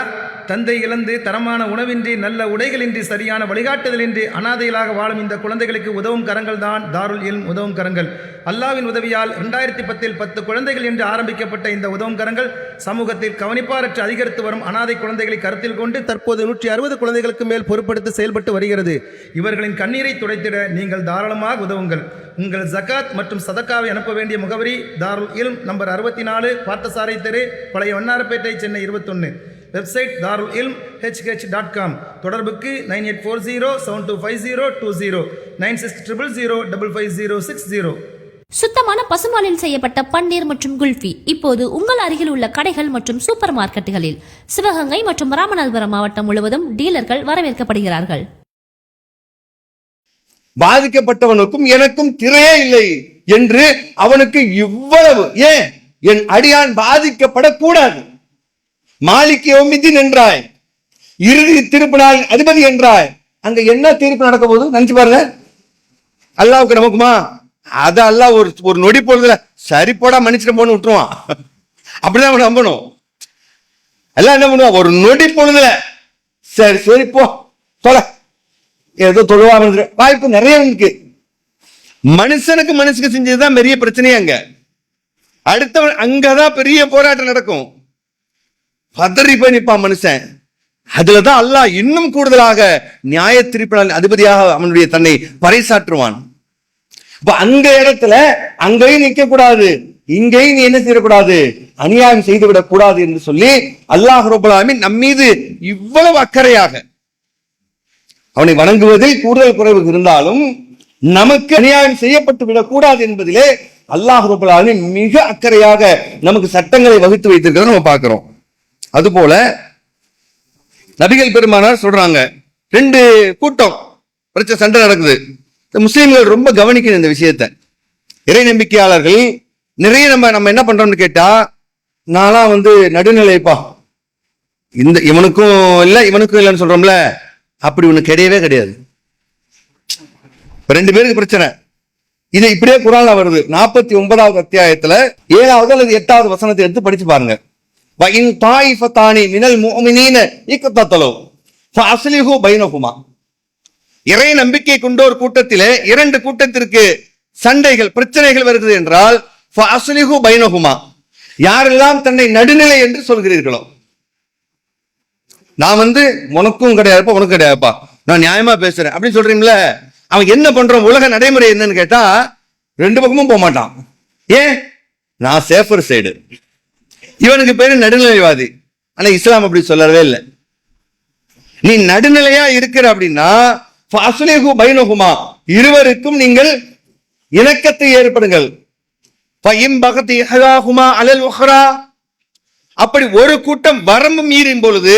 தந்தை இழந்து தரமான உணவின்றி, நல்ல உடைகளின்றி, சரியான வழிகாட்டுதலின்றி அனாதைகளாக வாழும் இந்த குழந்தைகளுக்கு உதவும் கரங்கள் தான் தாருல் இல்ம் உதவும் கரங்கள். அல்லாஹ்வின் உதவியால் 2010 10 குழந்தைகள் என்று ஆரம்பிக்கப்பட்ட இந்த உதவும் கரங்கள் சமூகத்தில் கவனிப்பாரற்று அதிகரித்து வரும் அனாதை குழந்தைகளை கருத்தில் கொண்டு தற்போது 160 குழந்தைகளுக்கு மேல் பொறுப்படுத்தி செயல்பட்டு வருகிறது. இவர்களின் கண்ணீரை துடைத்திட நீங்கள் தாராளமாக உதவுங்கள். உங்கள் ஜகாத் மற்றும் சதக்காவை அனுப்ப வேண்டிய முகவரி தாருல் இல்ம், நம்பர் 64, பார்த்தசாரை தெரு, பழைய வண்ணாரப்பேட்டை, சென்னை 21. Website darulilmhh.com. தொடர்புக்கு 9840725020 9600055060. சுத்தமான பசுமாலில் செய்யப்பட்ட பன்னீர் மற்றும் குல்ஃபி இப்போது உங்கள் அருகில் உள்ள கடைகள் மற்றும் சூப்பர் மார்க்கெட்டுகளில். சிவகங்கை மற்றும் ராமநாதபுரம் மாவட்டம் முழுவதும் டீலர்கள் வரவேற்கப்படுகிறார்கள். பாதிக்கப்பட்டவனுக்கும் எனக்கும் திரையே இல்லை என்று அவனுக்கு இவ்வளவு ஏன் என் அடியான் பாதிக்கப்படக்கூடாது. மாலிக் யௌமித்தீன் என்றாய், இறுதி திருப்பநாளின் அதிபதி என்றாய், அங்க என்ன தீர்ப்பு நடக்க போகுது நினைச்சு பாருங்க. அல்லாவுக்கு நமக்குமா? அத அல்லாஹ் ஒரு நொடி பொழுதுல சரி போடா மன்னிச்சிட்டு போன்னு விட்டுருவான். அப்படிதான் நம்பணும். எல்லாம் என்ன பண்ணுவான், ஒரு நொடி பொழுதுல சரி சரி போ தொலை, ஏதோ தொழுவாங்க. வாய்ப்பு நிறைய இருக்கு. மனுஷனுக்கு மனுஷனுக்கு செஞ்சதுதான் பெரிய பிரச்சனையே. அடுத்தவன் அங்கதான் பெரிய போராட்டம் நடக்கும். பதறி போய் நிற்பான் மனுஷன். அதுலதான் அல்லாஹ் இன்னும் கூடுதலாக நியாய தீர்ப்பின் அதிபதியாக அவனுடைய தன்னை பறைசாற்றுவான். இப்ப அந்த இடத்துல அங்கேயும் நிற்க கூடாது, இங்கேயும் நீ என்ன செய்யக்கூடாது, அநியாயம் செய்து விடக் கூடாது என்று சொல்லி அல்லாஹ் ரப்பல் ஆலமீன் நம் மீது இவ்வளவு அக்கறையாக, அவனை வணங்குவதில் கூடுதல் குறைவு இருந்தாலும் நமக்கு அநியாயம் செய்யப்பட்டு விடக்கூடாது என்பதிலே அல்லாஹ் ரப்பல் ஆலமீன் மிக அக்கறையாக நமக்கு சட்டங்களை வகுத்து வைத்திருக்கிறத நம்ம பார்க்கிறோம். அதுபோல நபிகள் பெருமானார் சொல்றாங்க, 2 கூட்டம் பிரச்சனை சண்டை நடக்குது. முஸ்லீம்கள் ரொம்ப கவனிக்கணும் இந்த விஷயத்தை. இறை நம்பிக்கையாளர்கள் நிறைய நம்ம என்ன பண்றோம்னு கேட்டா, நான்லாம் நடுநிலைப்பா, இவனுக்கும் இல்ல இவனுக்கும் இல்லைன்னு சொல்றோம்ல, அப்படி ஒண்ணு கிடையவே கிடையாது. 2 பேருக்கு பிரச்சனை. இது இப்படியே குர்ஆன்ல வருது. 49வது அத்தியாயத்துல 7வது அல்லது 8வது வசனத்தை எடுத்து படிச்சு பாருங்க. வஇன் தாயிஃபதானி மினல் முஃமினீன இக்ததலு ஃபஅஸ்லிஹு பைனஹுமா. இறை நம்பிக்கை கொண்ட ஒரு கூட்டத்திலே 2 கூட்டத்திற்கு சண்டைகள் பிரச்சனைகள் வருகிறது என்றால் ஃபஅஸ்லிஹு பைனஹுமா, யாரெல்லாம் தன்னை நடுநிலை என்று சொல்கிறீர்களோ, நான் உனக்கும் கிடையாதுப்பா உனக்கும் கிடையாதுப்பா, நான் நியாயமா பேசுறேன் அப்படின்னு சொல்றீங்களா, அவன் என்ன பண்றான், உலக நடைமுறை என்னன்னு கேட்டா 2 பக்கமும் போக மாட்டான். ஏன்? நான் சேஃபர் சைடு. இவனுக்கு பேரு நடுநிலைவாதி. ஆனா இஸ்லாம் அப்படி சொல்லவே இல்லை. நீ நடுநிலையா இருக்கிற அப்படின்னா ஃபஅஸ்லிஹு பைனஹுமா, இருவருக்கும் நீங்கள் இணக்கத்தை ஏற்படுங்கள். ஃபஇன் பகத் இஹ்தாஹுமா அலல் உஹ்ரா, அப்படி ஒரு கூட்டம் வரம்பு மீறும் பொழுது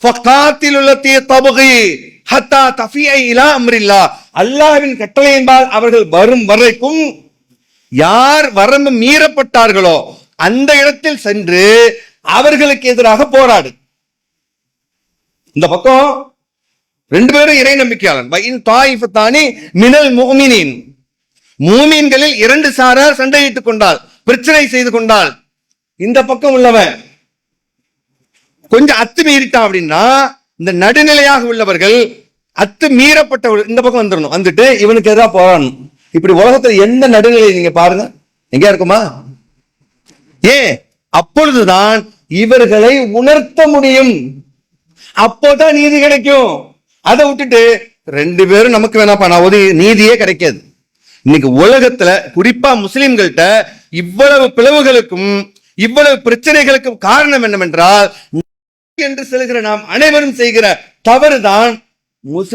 ஃபகாத்திலுல்லதி தபகி ஹத்தா தஃபிய இலா அம்ரில்லா, அல்லாஹ்வின் கட்டளையின்பால் அவர்கள் வரும் வரைக்கும் யார் வரம்பு மீறப்பட்டார்களோ அந்த இடத்தில் சென்று அவர்களுக்கு எதிராக போராடு. இந்த பக்கம் 2 பேரும் இறை நம்பிக்கையாளன். வஇன் தாயிஃபதானி மினல் முஃமினீன், மூமின்களில் 2 சாரார் சண்டையிட்டுக் கொண்டால், பிரச்சனை செய்து கொண்டால், இந்த பக்கம் உள்ளவன் கொஞ்சம் அத்துமீறிட்டான் அப்படின்னா இந்த நடுநிலையாக உள்ளவர்கள் அத்து மீறப்பட்டவர்கள் இந்த பக்கம் வந்துடணும், வந்துட்டு இவனுக்கு எதிராக போராடணும். இப்படி உலகத்துல எந்த நடுநிலை நீங்க பாருங்க, எங்க இருக்குமா? ஏன்? அப்பொழுதுதான் இவர்களை உணர்த்த முடியும், அப்போதான் நீதி கிடைக்கும். அதை விட்டுட்டு 2 பேரும் நமக்கு வேணாப்பா நான் நீதியே கிடைக்காது. இன்னைக்கு உலகத்துல குறிப்பா முஸ்லிம்கள்ட்ட இவ்வளவு பிளவுகளுக்கும் இவ்வளவு பிரச்சனைகளுக்கும் காரணம் என்னவென்றால், என்று சொல்கிற நாம் அனைவரும் செய்கிற தவறுதான்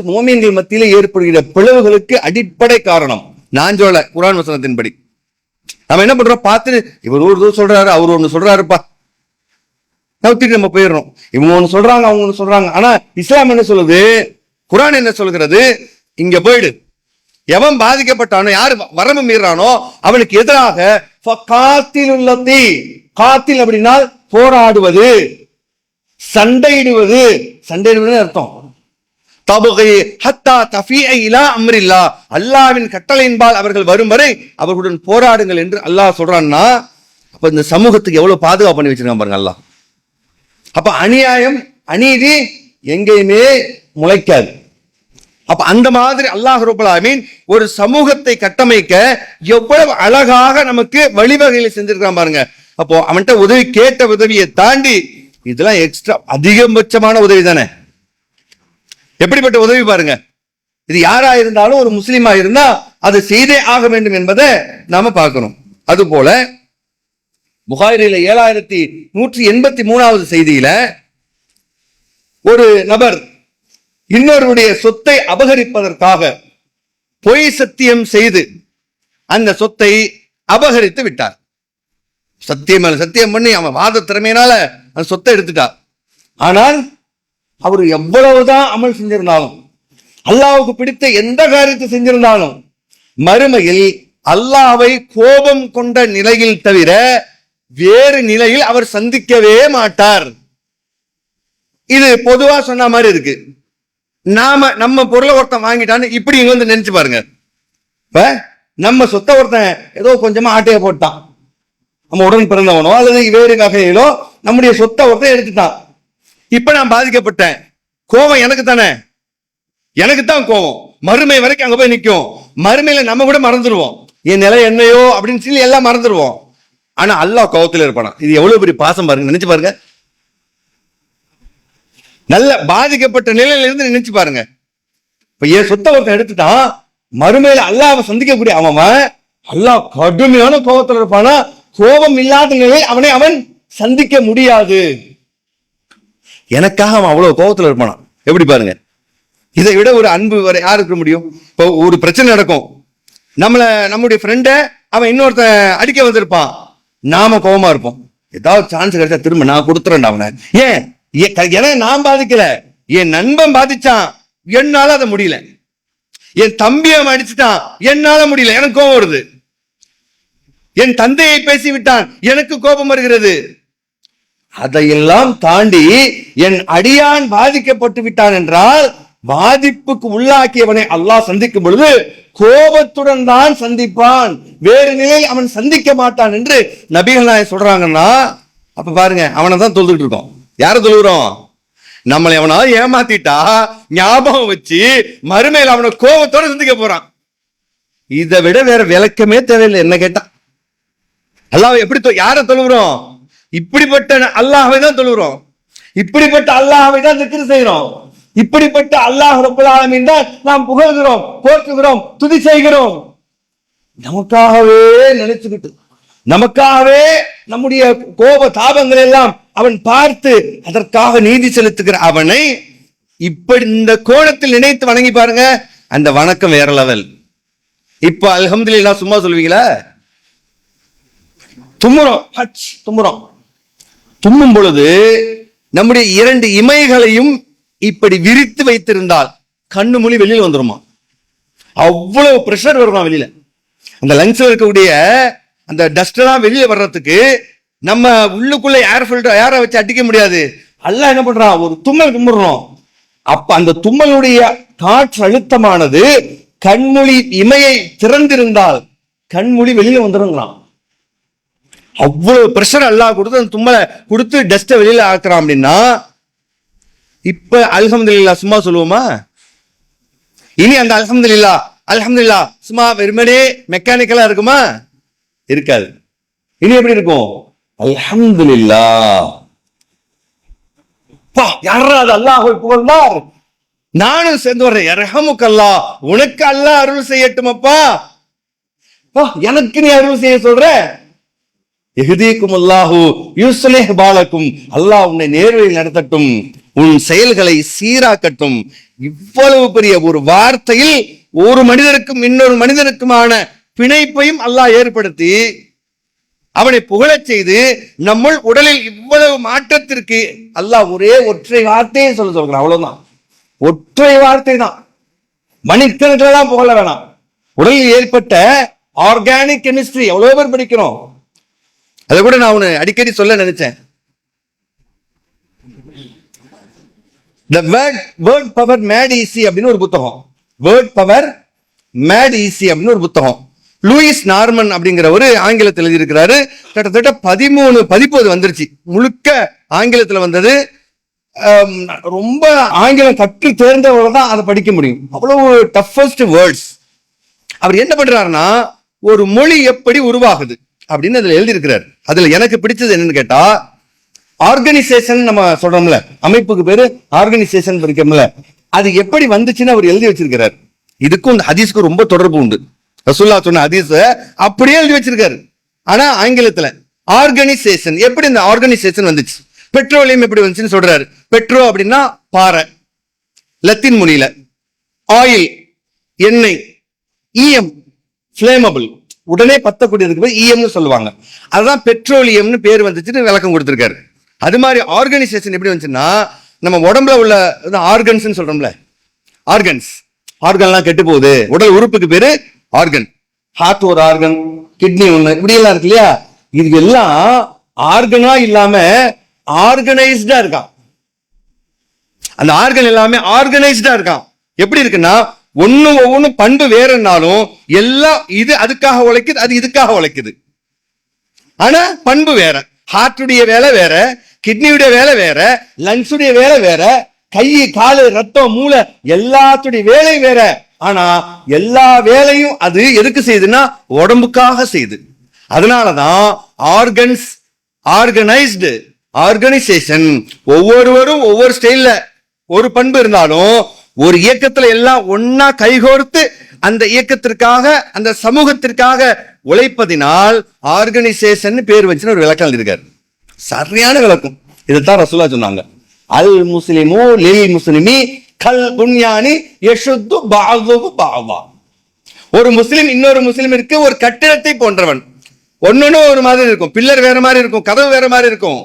மோமின்கள் மத்தியிலே ஏற்படுகிற பிளவுகளுக்கு அடிப்படை காரணம். நான் சொல்ல குர்ஆன் வசனத்தின்படி நம்ம என்ன பண்றோம், பார்த்து இவர் ஒரு சொல்றாரு அவர் ஒண்ணு சொல்றாருப்பா, நவுத்திட்டு நம்ம போயிடுறோம். இவங்க ஒண்ணு சொல்றாங்க அவங்க ஒண்ணு சொல்றாங்க. ஆனா இஸ்லாம் என்ன சொல்லுது, குர்ஆன் என்ன சொல்கிறது, இங்க போயிடு, எவன் பாதிக்கப்பட்டானோ யாரு வரம்பு மீறானோ அவனுக்கு எதிராக ஃபகாத்திலுல்லதி, காத்தில் அப்படின்னா போராடுவது, சண்டையிடுவது, சண்டையிடுவது அர்த்தம். தபகி ஹத்தா தஃபிய இலா அம்ரில்லா, அல்லாஹ்வின் கட்டளையின்பால் அவர்கள் வரும் வரை அவர்களுடன் போராடுங்கள் என்று அல்லாஹ் சொல்றான்னா, அப்ப இந்த சமூகத்துக்கு எவ்வளவு பாதுகாப்பு பண்ணி வச்சிருக்கான் பாருங்க அல்லாஹ். அப்ப அநியாயம் அநீதி எங்கேயுமே முளைக்காது. அப்ப அந்த மாதிரி அல்லாஹ் ரப்பல் ஆலமீன் ஒரு சமூகத்தை கட்டமைக்க எவ்வளவு அழகாக நமக்கு வழிவகைகளை செஞ்சிருக்கான் பாருங்க. அப்போ அவன்கிட்ட உதவி கேட்ட உதவியை தாண்டி இதெல்லாம் எக்ஸ்ட்ரா அதிகபட்சமான உதவி தானே. எப்படிப்பட்ட உதவி பாருங்க. இது யாரா இருந்தாலும் ஒரு முஸ்லீமா இருந்தா அதை செய்தே ஆக வேண்டும் என்பதை நாம பார்க்கணும். அதுபோல புகாரில 7183வது செய்தியில ஒரு நபர் இன்னொருடைய சொத்தை அபகரிப்பதற்காக பொய் சத்தியம் செய்து அந்த சொத்தை அபகரித்து விட்டார். சத்தியம் பண்ணி அவன் வாத திறமையினால அந்த சொத்தை எடுத்துட்டார். ஆனால் அவர் எவ்வளவுதான் அமல் செஞ்சிருந்தாலும், அல்லாஹ்வுக்கு பிடித்த எந்த காரியத்தை செஞ்சிருந்தாலும், மறுமையில் அல்லாஹ்வை கோபம் கொண்ட நிலையில் தவிர வேறு நிலையில் அவர் சந்திக்கவே மாட்டார். இது பொதுவா சொன்ன மாதிரி இருக்கு. நம்ம பொருளை ஒருத்தன் வாங்கிட்டான்னு இப்படி இங்க வந்து நினைச்சு பாருங்க. இப்ப நம்ம சொத்தை ஒருத்தன் ஏதோ கொஞ்சமா ஆட்டையை போட்டான், நம்ம உடன் பிறந்தவனோ அல்லது வேறு வகையிலோ நம்முடைய சொத்தை ஒருத்தன் எடுத்துட்டான். இப்ப நான் பாதிக்கப்பட்டேன், கோபம் எனக்கு தானே, எனக்கு தான் கோபம். மறுமை வரைக்கும் அங்க போய் நிற்கும். மறுமையில நம்ம கூட மறந்துடுவோம், என் நிலை என்னையோ அப்படின்னு சொல்லி எல்லாம் மறந்துடுவோம். ஆனா அல்லாஹ் கோபத்துல இருப்பானா. இது எவ்வளவு பெரிய பாசம் பாருங்க, நினைச்சு பாருங்க. நல்ல பாதிக்கப்பட்ட நிலையில இருந்து நினைச்சு பாருங்க. இப்ப என் சொத்தை ஒருத்தன் எடுத்துட்டான், மறுமையில அல்லாஹ்வை சந்திக்கக்கூடிய அவன் அல்லாஹ் கடுமையான கோபத்துல இருப்பானா. கோபம் இல்லாத நிலையில் அவனை அவன் சந்திக்க முடியாது. எனக்காக அவன் அவ்வளவு கோபத்துல இருப்பானா. எப்படி பாருங்க, இதை விட ஒரு அன்பு வரை யாருக்கு இருக்க முடியும்? இப்போ ஒரு பிரச்சனை நடக்கும், நம்முடைய ஃப்ரெண்ட அவன் இன்னொருத்தன் அடிக்க வந்திருப்பான், நாம கோபமா இருப்போம். ஏதாவது சான்ஸ் கிடைச்சா திரும்ப நான் கொடுத்துறேன் அவனை. ஏன் நான் பாதிக்கல, என் நண்பன் பாதிச்சான், என்னால அதை முடியல. என் தம்பியை அடிச்சுட்டான், என்னால முடியல, எனக்கு கோபம் வருது. என் தந்தையை பேசிவிட்டான், எனக்கு கோபம் வருகிறது. அதையெல்லாம் தாண்டி என் அடியான் பாதிக்கப்பட்டு விட்டான் என்றால் பாதிப்புக்கு உள்ளாக்கியவனை அல்லாஹ் சந்திக்கும் பொழுது கோபத்துடன் தான் சந்திப்பான், வேறு நிலையில் அவன் சந்திக்க மாட்டான் என்று நபிகள் நாயகம் சொல்றாங்கன்னா, அப்ப பாருங்க, அவனை தான் தொழுதுட்டு இருக்கோம். யார தொழுகிறோம்? நம்மளை எவனாவது ஏமாத்திட்டா ஞாபகம் வச்சு மறுமையில் அவனை கோபத்தோட சந்திக்க போறான். இதை விட வேற விளக்கமே தேவையில்லை. என்ன கேட்டா அல்லாஹ் எப்படி யார தொழுகிறோம்? இப்படிப்பட்ட அல்லாஹ்வை தான் தொழுகிறோம், இப்படிப்பட்ட அல்லாஹ்வை தான் திக்ர் செய்கிறோம், இப்படிப்பட்ட அல்லாஹ் ரப்பல் ஆலமீன் தான் நாம் புகழ்கிறோம், போற்றுகிறோம், துதி செய்கிறோம். நமக்காகவே நினைச்சுக்கிட்டு, நமக்காகவே நம்முடைய கோப தாபங்கள் எல்லாம் அவன் பார்த்து அதற்காக நீதி செலுத்துகிற அவனை இப்படி இந்த கோணத்தில் நினைத்து வணங்கி பாருங்க, அந்த வணக்கம் வேற லெவல். இப்ப அல்ஹம்துலில்லாஹ் சும்மா சொல்லுவீங்களா? தும்முறோம். தும்மும் பொழுது நம்முடைய 2 இமைகளையும் இப்படி விரித்து வைத்திருந்தால் கண்ணு மொழி வெளியில் வந்துருமா. அவ்வளவு பிரஷர் வருமா வெளியில. அந்த லங்ஸ்ல இருக்கக்கூடிய அந்த டஸ்ட் எல்லாம் வெளியே வர்றதுக்கு நம்ம உள்ளுக்குள்ள ஏர் ஃபில்டர் ஏரை வச்சு அடிக்க முடியாது. அல்லாஹ் என்ன பண்றான்? ஒரு தும்மல் தும்முறோம். அப்ப அந்த தும்மலுடைய காற்று அழுத்தமானது கண்மொழி இமையை திறந்திருந்தால் கண்மொழி வெளியில வந்துருங்களாம். அவ்வளவு பிரஷர் அல்லாஹ் கொடுத்து அந்த தும்மலை கொடுத்து டஸ்ட வெளியில ஆக்குறான். அப்படின்னா இப்ப அல்ஹம்துலில்லாஹ் சும்மா சொல்லுவோமா? இனி அந்த அல்ஹம்துலில்லாஹ் சும்மா வெறுமனே மெக்கானிக்கலா இருக்குமா? இருக்காது. இனி எப்படி இருக்கும்? அல்ஹம்துலில்லாஹ். யாரா அது அல்லாஹ்வை புகழ்ந்தார்? நானும் சேர்ந்து வர்றேன். யர்ஹமுக்கல்லாஹ், உனக்கு அல்லாஹ் அருள் செய்யட்டும். அப்பா எனக்கு நீ அருள் செய்ய சொல்ற. இஹ்தீக்கும் அல்லாஹு யுஸ்லிஹ் பாலக்கும், அல்லாஹ் உன்னை நேர்வழியில் நடத்தட்டும், உன் செயல்களை சீராக்கட்டும். இவ்வளவு பெரிய ஒரு வார்த்தையில் ஒரு மனிதருக்கும் இன்னொரு மனிதனுக்குமான பிணைப்பையும் அல்லாஹ் ஏற்படுத்தி அவனை புகழச் செய்து நம்முள் உடலில் இவ்வளவு மாற்றத்திற்கு அல்லாஹ் ஒற்றை வார்த்தையை சொல்கிறான். அவ்வளவுதான், ஒற்றை வார்த்தை தான். மணிக்கணக்கில் தான் புகழ வேணாம். உடலில் ஏற்பட்ட ஆர்கானிக் கெமிஸ்ட்ரி எவ்வளவு பேர் படிக்கிறோம். அதை கூட நான் அடிக்கடி சொல்ல நினைச்சேன். The word power mad easy அப்படின்னு ஒரு புத்தகம், வேர்ட் பவர் மேட் ஈஸி அப்படின்னு ஒரு புத்தகம் லூயிஸ் நார்மன் அப்படிங்கிற ஒரு ஆங்கிலத்தில் எழுதியிருக்கிறாரு. கிட்டத்தட்ட 13 பதிப்பு வந்துருச்சு. முழுக்க ஆங்கிலத்தில் வந்தது. ரொம்ப ஆங்கிலம் கற்று தேர்ந்தவர்கள் தான் அதை படிக்க முடியும். அவ்வளவு டஃபஸ்ட் வேர்ட்ஸ். அவர் என்ன பண்றாருன்னா, ஒரு மொழி எப்படி உருவாகுது அப்படின்னு அதுல எழுதியிருக்கிறார். அதுல எனக்கு பிடிச்சது என்னன்னு கேட்டா, ஆர்கனைசேஷன் நம்ம சொல்றோம்ல, அமைப்புக்கு பேரு ஆர்கனைசேஷன் படிக்கோம்ல, அது எப்படி வந்துச்சுன்னு அவர் எழுதி வச்சிருக்கிறார். இதுக்கும் இந்த ஹதீஸ்க்கு ரொம்ப தொடர்பு உண்டு. ரசூலுல்லாஹ் சொன்ன ஹதீஸ அப்படியே எழுதி வச்சிருக்காரு. ஆனா ஆங்கிலத்துல ஆர்கனைசேஷன், எப்படி இந்த ஆர்கனைசேஷன் வந்துச்சு, பெட்ரோலியம் எப்படி வந்துச்சுன்னு சொல்றாரு. பெட்ரோ அப்படின்னா பாறை, லத்தீன் மொழியில ஆயில் எண்ணெய், இஎம் ஃபிளேமபிள், உடனே பத்தக்கூடியதுக்கு இஎம்னு சொல்லுவாங்க. அதுதான் பெட்ரோலியம்னு பேர் வந்துச்சுன்னு விளக்கம் கொடுத்திருக்காரு. அது மாதிரி ஆர்கனைசேஷன் எப்படி வந்துச்சுன்னா, நம்ம உடம்புல உள்ள ஆர்கன்ஸ் சொல்றோம்ல, ஆர்கன்லாம் கெட்டு போகுது, உடல் உறுப்புக்கு பேரு ஆர்கன். ஹார்ட் ஒரு ஆர்கன், கிட்னி ஒண்ணு, இப்படி எல்லாம் இருக்கு இல்லையா. இது எல்லாம் ஆர்கனா இல்லாம ஆர்கனைஸ்டா இருக்கா. அந்த ஆர்கன் எல்லாமே ஆர்கனைஸ்டா இருக்கான். எப்படி இருக்குன்னா ஒவ்வொன்னும் பண்பு வேறனாலும் எல்லாம் இது அதுக்காக உழைக்குது, அது இதுக்காக உழைக்குது. ஆனா பண்பு வேற. ஹார்ட்டுடைய வேலை வேற, கிட்னியுடைய வேலை வேற, லங்ஸுடைய வேலை வேற, கை காலு ரத்தம் மூளை எல்லாத்துடைய வேலை வேற. ஆனா எல்லா வேலையும் அது எதுக்கு செய்யுதுன்னா உடம்புக்காக செய்யுது. அதனாலதான் ஆர்கன்ஸ் ஆர்கனைஸ்டு ஆர்கனைசேஷன். ஒவ்வொருவரும் ஒவ்வொரு ஸ்டைல்ல ஒரு பண்பு இருந்தாலும் ஒரு இயக்கத்துல எல்லாம் ஒன்னா கைகோர்த்து அந்த இயக்கத்திற்காக அந்த சமூகத்திற்காக உழைப்பதினால் ஆர்கனைசேஷன் பேர் வச்சுன்னு ஒரு விளக்கம் இருக்காரு. சரியான விளக்கம். இதைத்தான் ரசூலா சொன்னாங்க. அல் முஸ்லிமு லில் முஸ்லிமி கல் புன்யானி யஷுத்து பஅதுஹு பஅதா. ஒரு முஸ்லிம் இன்னொரு முஸ்லிமிற்கு ஒரு கட்டிடத்தை போன்றவன். ஒன்னொன்னு ஒரு மாதிரி இருக்கும். பில்லர் வேற மாதிரி இருக்கும், கதவு வேற மாதிரி இருக்கும்,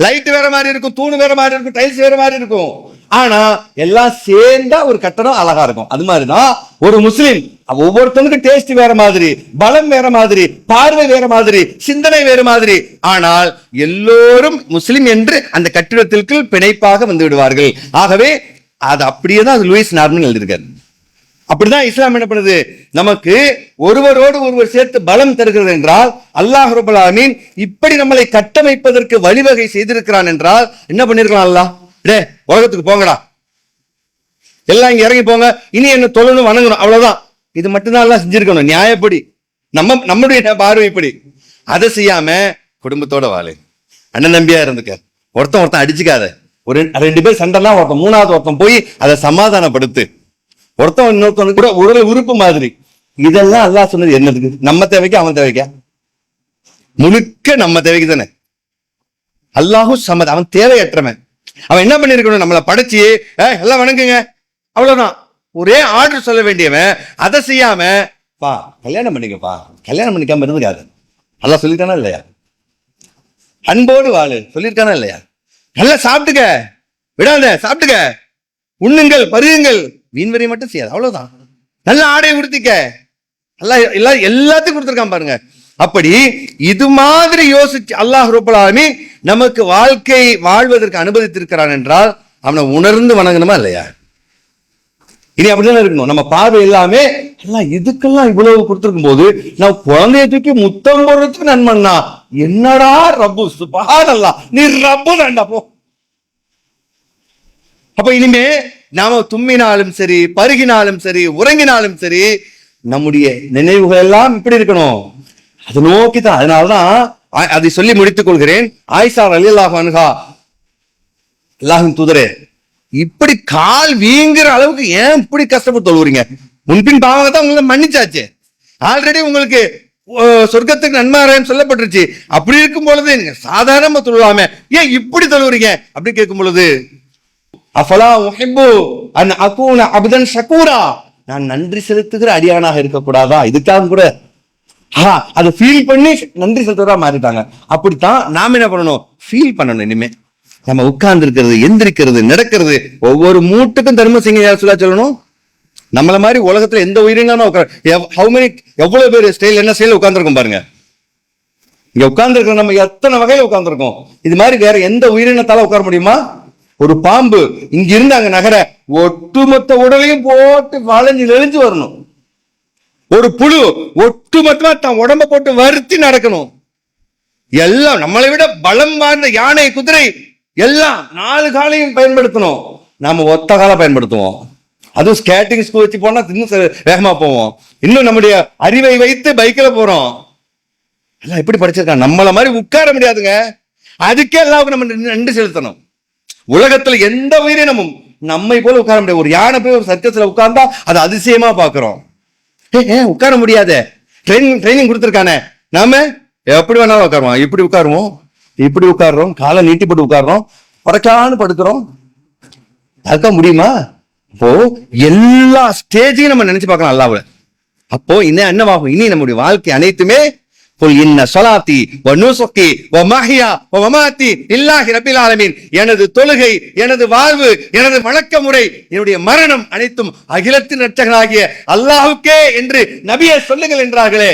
லைட் வேற மாதிரி இருக்கும், தூணு வேற மாதிரி இருக்கும், டைல்ஸ் வேற மாதிரி இருக்கும். ஆனா எல்லாம் சேர்ந்தா ஒரு கட்டடம் அழகா இருக்கும். அது மாதிரிதான் ஒரு முஸ்லிம். ஒவ்வொருத்தனுக்கு டேஸ்ட் வேற மாதிரி, பலம் வேற மாதிரி, பார்வை வேற மாதிரி, சிந்தனை வேற மாதிரி. ஆனால் எல்லோரும் முஸ்லிம் என்று அந்த கட்டிடத்திற்கு பிணைப்பாக வந்து விடுவார்கள். ஆகவே அது அப்படியேதான் அது லூயிஸ் நார்மன் எழுதியிருக்காரு. அப்படிதான் இஸ்லாம் என்ன பண்ணுது, நமக்கு ஒருவரோடு ஒருவர் சேர்த்து பலம் தருகிறது என்றால் அல்லாஹ் ரப்பல் ஆலமீன் இப்படி நம்மளை கட்டமைப்பதற்கு வழிவகை செய்திருக்கிறான் என்றால் என்ன பண்ணிருக்கலாம்? அல்லாஹ் டே உலகத்துக்கு போங்கடா, எல்லாம் இங்க இறங்கி போங்க, இனி என்ன தொழணும் வணங்கணும், அவ்வளவுதான். இது மட்டும்தான் எல்லாம் செஞ்சிருக்கணும் நியாயப்படி, நம்முடைய பார்வைப்படி. அதை செய்யாம குடும்பத்தோட வாழு, அண்ணன் தம்பியா இருந்துக்க, ஒருத்தன் அடிச்சுக்காத, ஒரு 2 பேர் சண்டைலாம் ஒருத்தன் மூணாவது ஒருத்தன் போய் அதை சமாதானப்படுத்து, ஒருத்தன் இன்னொருத்தவனுக்கு கூட உடல் உறுப்பு மாதிரி. இதெல்லாம் அல்லாஹ் சொன்னது என்னதுக்கு? நம்ம தேவைக்கு அவன் தேவைக்கா? முழுக்க நம்ம தேவைக்கு தானே. அல்லாஹும் சமத், அவன் தேவையற்றவன். அவன் என்ன பண்ணிருக்கணும், நம்மளை படைச்சு எல்லாம் வணங்குங்க அவ்வளவுதான் ஒரே ஆர்டர் சொல்ல வேண்டியவன் அதை செய்யாம பா கல்யாணம் பண்ணிக்கப்பா, கல்யாணம் பண்ணிக்காம இருந்துக்காது அல்லாஹ் சொல்லிட்டானா இல்லையா? அன்போடு வாழு சொல்லியிருக்கானா இல்லையா? நல்லா சாப்பிட்டுக்க, விடாத சாப்பிட்டுக்க, உண்ணுங்கள் பருகுங்கள், வீண்வரை மட்டும் செய்யாது, அவ்வளவுதான். நல்ல ஆடை உடுத்திக்க, எல்லாத்தையும் கொடுத்துருக்கான் பாருங்க. அப்படி இது மாதிரி யோசிச்சு அல்லாஹ் ரப்பல் ஆலமீன் நமக்கு வாழ்க்கை வாழ்வதற்கு அனுமதித்திருக்கிறான் என்றால் அவனை உணர்ந்து வணங்கணுமா இல்லையா? இனி அப்படிதான் இருக்கணும். நம்ம பார்வை எல்லாமே எல்லாம் இதுக்கெல்லாம் இவ்வளவு கொடுத்திருக்கும் போது நான் குழந்தைய தூக்கி முத்தம் போடுறதுக்கு நன்மண்ணா என்னடா ரப்பு சுப்ஹானல்லாஹ், நீ ரப்பு தான்டா போ. அப்ப இனிமே நாம தும்மினாலும் சரி, பருகினாலும் சரி, உறங்கினாலும் சரி, நம்முடைய நினைவுகள் எல்லாம் இப்படி இருக்கணும், அது நோக்கிதான். அதனாலதான் அதை சொல்லி முடித்துக் கொள்கிறேன். ஆயிஷா ரலியல்லாஹு அன்ஹா, அல்லாஹ்வின் தூதரே, இப்படி கால் வீங்குற அளவுக்கு ஏன் இப்படி கஷ்டப்பட்டு தொழுவுறீங்க? முன்பின் பாவத்தை தான் உங்களை மன்னிச்சாச்சு, ஆல்ரெடி உங்களுக்கு சொர்க்கத்துக்கு நன்மாராயம் சொல்லப்பட்டுருச்சு. அப்படி இருக்கும் பொழுது நீங்க சாதாரணமா தொழுவாம ஏன் இப்படி தொழுவுறீங்க அப்படி கேட்கும் பொழுது, அஃபலா உஹிப்பு அன் அகூன அப்தன் ஷகூரா, நான் நன்றி செலுத்துகிற அடியானாக இருக்கக்கூடாதா? இதுக்காக கூட அதை ஃபீல் பண்ணி நன்றி செலுத்துறதா மாறிட்டாங்க. அப்படித்தான் நாம என்ன பண்ணணும், ஃபீல் பண்ணணும். இனிமே நம்ம உட்கார்ந்து இருக்கிறது, எந்திரிக்கிறது, நடக்கிறது, ஒவ்வொரு மூட்டுக்கும் தர்ம செய்ய சொல்லணும். நம்மள மாதிரி உலகத்துல எந்த உயிரினாலும் எவ்வளவு பேர் ஸ்டைல் என்ன ஸ்டைல உட்கார்ந்துருக்கோம் பாருங்க. இங்க உட்கார்ந்து இருக்கிற நம்ம எத்தனை வகையில உட்கார்ந்துருக்கோம். இது மாதிரி வேற எந்த உயிரினத்தால உட்கார முடியுமா? ஒரு பாம்பு இங்க இருந்து அங்க நகர ஒட்டுமொத்த உடலையும் போட்டு வளைஞ்சு நெளிஞ்சு வரணும். ஒரு புழு ஒட்டுமொத்தமா தன் உடம்ப போட்டு வருத்தி நடக்கணும். எல்லாம் நம்மளை விட பலம் வாய்ந்த யானை, குதிரை எல்லாம் 4 காலையும் பயன்படுத்தணும். நாம ஒத்த கால பயன்படுத்துவோம். அதுவும் ஸ்கேட்டிங் ஸ்கூல் வச்சு போனா இன்னும் வேகமா போவோம். இன்னும் நம்முடைய அறிவை வைத்து பைக்கில் போறோம். எல்லாம் எப்படி படிச்சிருக்காங்க? நம்மள மாதிரி உட்கார முடியாதுங்க. அதுக்கே எல்லாருக்கும் நம்ம நன்றி செலுத்தணும். உலகத்துல எந்த உயிரினமும் நம்மை போல உட்கார முடியாது. ஒரு யானை போய் ஒரு சர்க்கஸ்ல உட்கார்ந்தா அது அதிசயமா பாக்குறோம். உட்கார முடியாத ட்ரைனிங் கொடுத்துருக்கானே, நாம எப்படி வேணாலும் உட்காருவோம். இப்படி உட்காருவோம், இப்படி உட்காடுறோம், காலை நீட்டி போட்டு உட்காடுறோம், பறக்கான்னு படுக்கிறோம். அதுக்காக முடியுமா? அப்போ எல்லா ஸ்டேஜையும் நம்ம நினைச்சு பார்க்கலாம் அல்லாஹ்வுல. அப்போ இன்னும் என்னவாகும்? இனி நம்முடைய வாழ்க்கை அனைத்துமே எனது தொழுகை, எனது வாழ்வு, எனது வழக்க முறை, என்னுடைய மரணம் அனைத்தும் அகிலத்தின் இரட்சகனாகிய அல்லாஹ்வுக்கே என்று நபியே சொல்லுங்கள் என்றார்களே.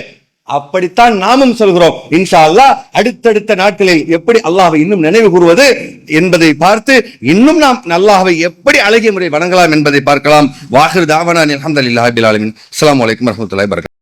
அப்படித்தான் நாமும் சொல்கிறோம். இன்ஷா அல்லாஹ் அடுத்தடுத்த நாட்களில் எப்படி அல்லாஹ்வை இன்னும் நினைவு கூறுவது என்பதை பார்த்து இன்னும் நாம் அல்லாஹ்வை எப்படி அழகிய முறை வணங்கலாம் என்பதை பார்க்கலாம். வாஹிர் தாவனா அல்ஹம்துலில்லாஹி ரப்பில் ஆலமீன். அஸ்ஸலாமு அலைக்கும் வரஹ்மத்துல்லாஹி வபரகாத்துஹு.